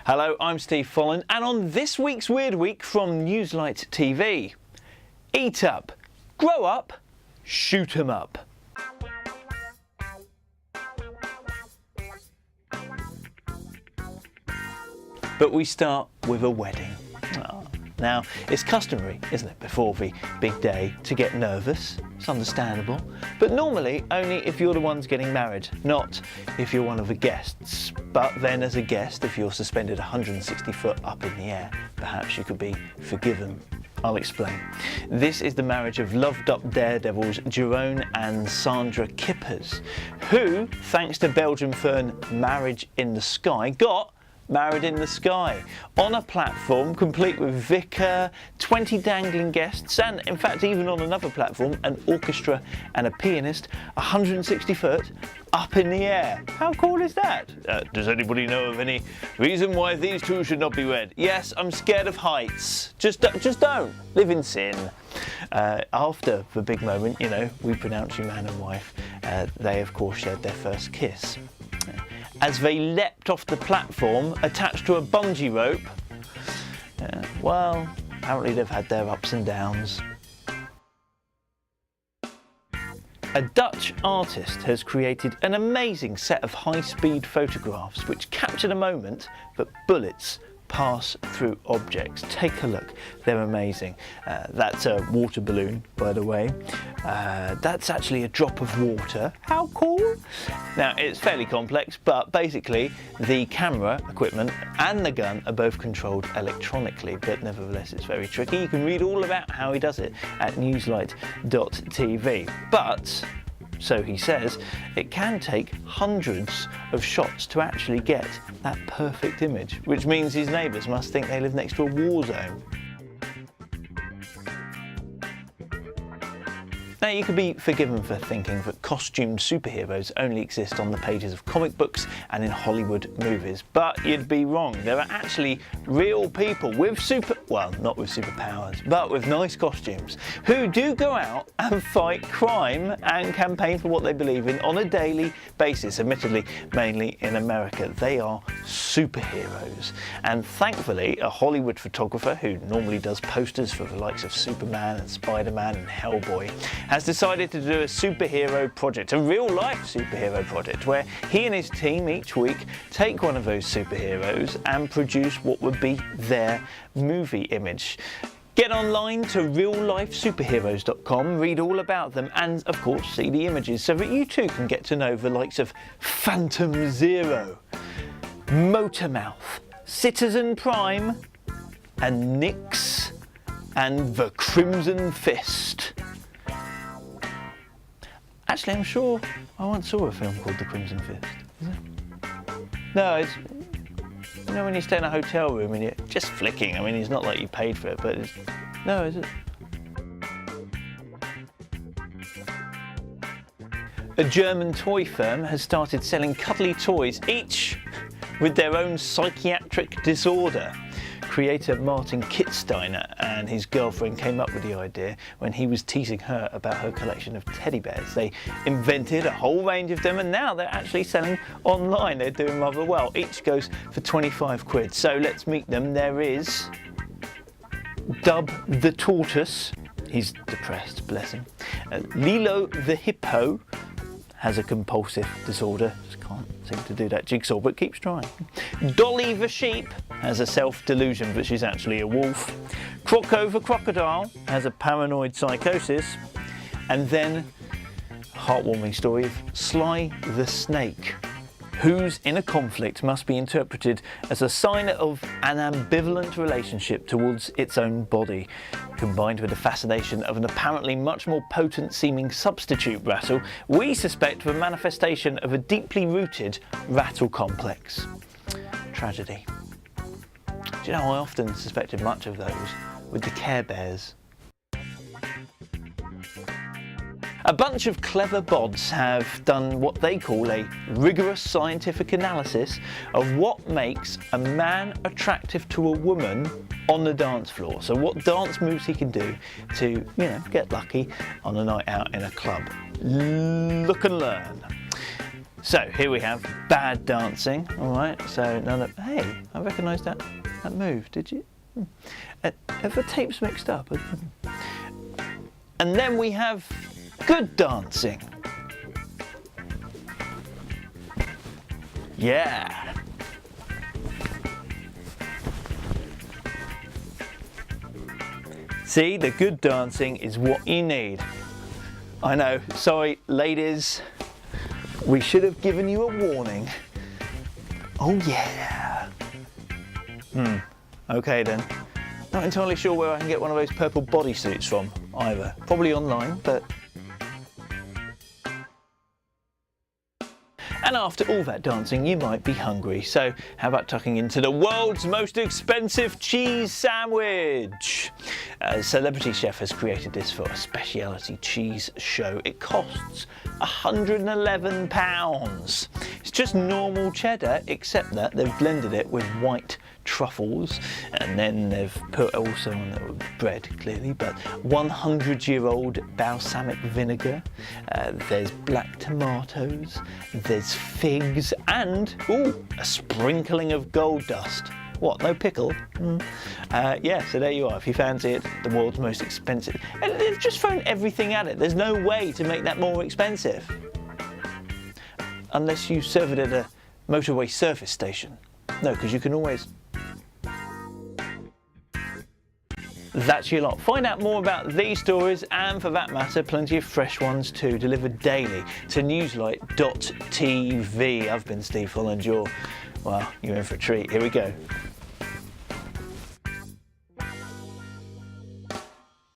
Hello, I'm Steve Follen, and on this week's Weird Week from Newslite TV, eat up, grow up, shoot 'em up. But we start with a wedding. Now, it's customary, isn't it, before the big day to get nervous. It's understandable. But normally, only if you're the ones getting married, not if you're one of the guests. But then as a guest, if you're suspended 160 foot up in the air, perhaps you could be forgiven. I'll explain. This is the marriage of loved-up daredevils Jerome and Sandra Kippers, who, thanks to Belgian firm Marriage in the Sky, got married in the sky, on a platform complete with vicar, 20 dangling guests, and in fact even on another platform, an orchestra and a pianist, 160 foot up in the air. How cool is that? Does anybody know of any reason why these two should not be wed? Yes, I'm scared of heights. Just don't. Live in sin. After the big moment, you know, we pronounce you man and wife, they of course shared their first kiss. As they leapt off the platform attached to a bungee rope, well, apparently they've had their ups and downs. A Dutch artist has created an amazing set of high-speed photographs which capture the moment that bullets pass through objects. Take a look, they're amazing. That's a water balloon, by the way. That's actually a drop of water. How cool? Now, it's fairly complex, but basically the camera equipment and the gun are both controlled electronically, but nevertheless it's very tricky. You can read all about how he does it at newslite.tv. But so he says, it can take hundreds of shots to actually get that perfect image, which means his neighbours must think they live next to a war zone. Now, you could be forgiven for thinking that costumed superheroes only exist on the pages of comic books and in Hollywood movies, but you'd be wrong. There are actually real people with not with superpowers, but with nice costumes, who do go out and fight crime and campaign for what they believe in on a daily basis, admittedly mainly in America. They are superheroes. And thankfully, a Hollywood photographer who normally does posters for the likes of Superman and Spider-Man and Hellboy has decided to do a superhero project, a real-life superhero project, where he and his team each week take one of those superheroes and produce what would be their movie image. Get online to reallifesuperheroes.com, read all about them, and of course see the images so that you too can get to know the likes of Phantom Zero, Motormouth, Citizen Prime, and Nyx, and the Crimson Fist. Actually, I'm sure I once saw a film called The Crimson Fist. Is it? No, it's, you know, when you stay in a hotel room and you're just flicking. I mean, it's not like you paid for it, but it's, no, is it? A German toy firm has started selling cuddly toys, each with their own psychiatric disorder. Creator Martin Kitzsteiner and his girlfriend came up with the idea when he was teasing her about her collection of teddy bears. They invented a whole range of them and now they're actually selling online. They're doing rather well. Each goes for 25 quid. So let's meet them. There is Dub the Tortoise. He's depressed, bless him. Lilo the Hippo has a compulsive disorder. Just can't seem to do that jigsaw, but keeps trying. Dolly the Sheep has a self-delusion, but she's actually a wolf. Croco the Crocodile has a paranoid psychosis. And then, heartwarming story of Sly the Snake, whose inner conflict must be interpreted as a sign of an ambivalent relationship towards its own body, combined with the fascination of an apparently much more potent seeming substitute rattle. We suspect the manifestation of a deeply rooted rattle complex. Tragedy. Do you know, I often suspected much of those with the Care Bears. A bunch of clever bods have done what they call a rigorous scientific analysis of what makes a man attractive to a woman on the dance floor. So what dance moves he can do to, you know, get lucky on a night out in a club. Look and learn. So here we have bad dancing. All right, so none of, hey, I recognise that move, did you? Have the tapes mixed up? And then we have good dancing. Yeah. See, the good dancing is what you need. I know, sorry ladies, we should have given you a warning. Oh yeah. Okay then. Not entirely sure where I can get one of those purple bodysuits from either. Probably online, but... And after all that dancing, you might be hungry. So how about tucking into the world's most expensive cheese sandwich? A celebrity chef has created this for a specialty cheese show. It costs £111. It's just normal cheddar, except that they've blended it with white truffles, and then they've put also on the bread, clearly, but 100-year-old balsamic vinegar. There's black tomatoes, there's figs, and a sprinkling of gold dust. What, no pickle? Yeah, so there you are. If you fancy it, the world's most expensive. And they've just thrown everything at it. There's no way to make that more expensive. Unless you serve it at a motorway service station. No, because you can always... That's your lot. Find out more about these stories, and for that matter, plenty of fresh ones too, delivered daily to newslite.tv. I've been Steve Holland, you're in for a treat. Here we go.